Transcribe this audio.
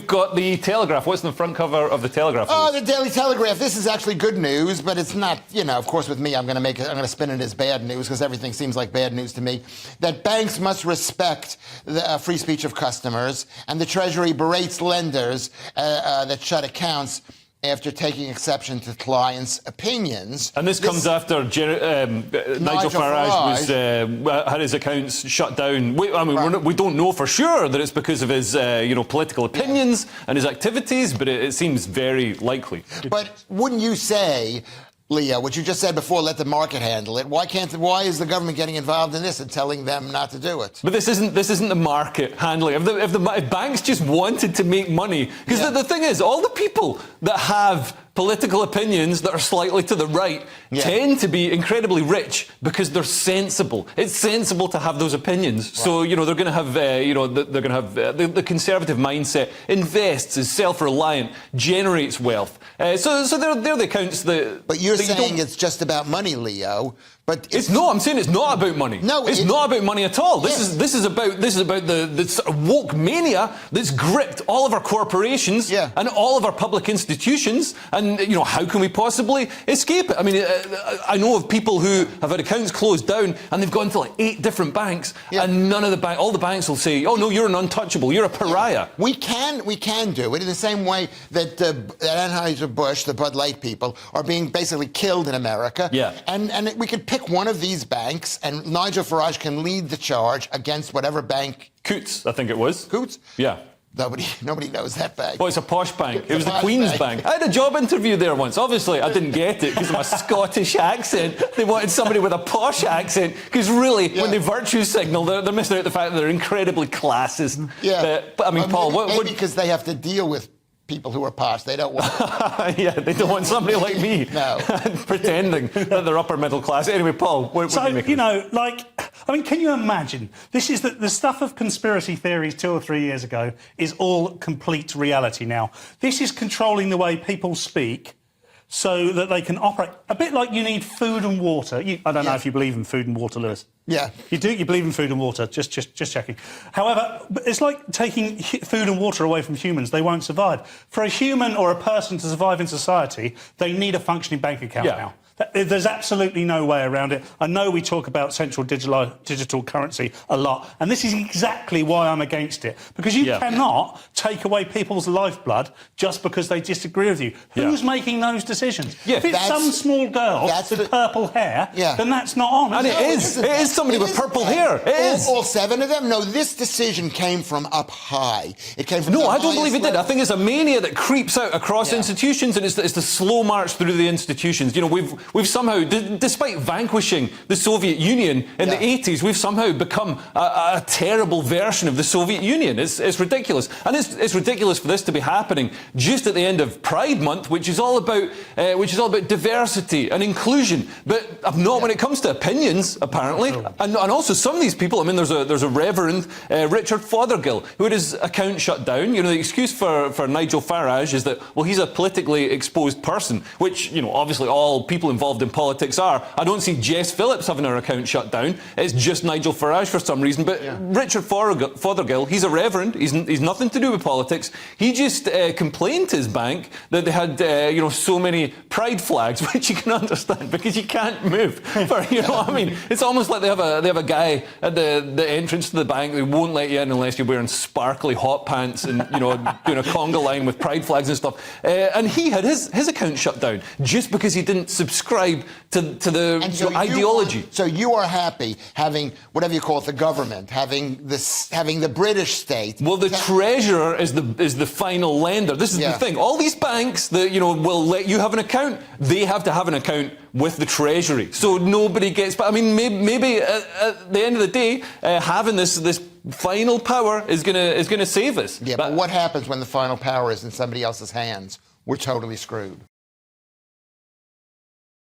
got the Telegraph. What's on the front cover of the Telegraph? Oh, the Daily Telegraph. This is actually good news, but it's not, of course with me, I'm going to spin it as bad news because everything seems like bad news to me. That banks must respect the free speech of customers, and the Treasury berates lenders that shut accounts after taking exception to clients' opinions. And this comes after Nigel Farage had his accounts shut down. We don't know for sure that it's because of his political opinions and his activities, but it seems very likely. But wouldn't you say, Leo, what you just said before, let the market handle it? Why is the government getting involved in this and telling them not to do it? But this isn't the market handling. If banks just wanted to make money, because the thing is, all the people that have political opinions that are slightly to the right tend to be incredibly rich because they're sensible. It's sensible to have those opinions. Right. So they're going to have the conservative mindset invests, is self-reliant, generates wealth. So they're the accounts that. But you're saying it's just about money, Leo. But it's not. I'm saying it's not about money. No, it's not about money at all. This is about the sort of woke mania that's gripped all of our corporations and all of our public institutions. And how can we possibly escape it? I mean, I know of people who have had accounts closed down and they've gone to like 8 different banks, and all the banks will say, "Oh no, you're an untouchable. You're a pariah." We can do it in the same way that Anheuser-Busch, the Bud Light people, are being basically killed in America. Yeah. And we could pick one of these banks, and Nigel Farage can lead the charge against whatever bank. Kearse, I think it was. Kearse? Yeah. Nobody knows that bank. Well, it's a posh bank. It was the Queen's bank. I had a job interview there once. Obviously, I didn't get it because of my Scottish accent. They wanted somebody with a posh accent because really, when they virtue signal, they're missing out the fact that they're incredibly classist. Yeah. But I mean, Paul, maybe because they have to deal with people who are posh. They don't want they don't want somebody like me pretending that they're upper middle class. Anyway, Paul, what do you make of this? Can you imagine? This is the stuff of conspiracy theories 2 or 3 years ago is all complete reality now. This is controlling the way people speak so that they can operate. A bit like you need food and water. I don't know if you believe in food and water, Lewis. Yeah. You do? You believe in food and water? Just checking. However, it's like taking food and water away from humans. They won't survive. For a human or a person to survive in society, they need a functioning bank account now. There's absolutely no way around it. I know we talk about central digital currency a lot, and this is exactly why I'm against it. Because you cannot take away people's lifeblood just because they disagree with you. Who's making those decisions? If it's some small girl with purple hair, then that's not on. And it is somebody with purple hair. It is. All 7 of them? No, this decision came from up high. It came from No, I don't believe it did. I think it's a mania that creeps out across institutions, and it's the slow march through the institutions. We've somehow, despite vanquishing the Soviet Union in the 80s, we've somehow become a terrible version of the Soviet Union. It's ridiculous. And it's ridiculous for this to be happening just at the end of Pride Month, which is all about diversity and inclusion, but not when it comes to opinions, apparently. And also some of these people, there's a Reverend Richard Fothergill who had his account shut down. The excuse for Nigel Farage is that, well, he's a politically exposed person, which, obviously all people involved in politics are. I don't see Jess Phillips having her account shut down. It's just Nigel Farage for some reason. But Richard Fothergill, he's a reverend. He's nothing to do with politics. He just complained to his bank that they had, so many pride flags, which you can understand because you can't move. It's almost like they have a guy at the entrance to the bank. They won't let you in unless you're wearing sparkly hot pants and doing a conga line with pride flags and stuff. And he had his account shut down just because he didn't subscribe to the ideology. So you are happy having whatever you call it, the government, having the British state. Well, the treasurer is the final lender. This is the thing. All these banks that will let you have an account, they have to have an account with the Treasury. So nobody gets. But maybe at the end of the day, having this final power is gonna save us. Yeah, but what happens when the final power is in somebody else's hands? We're totally screwed.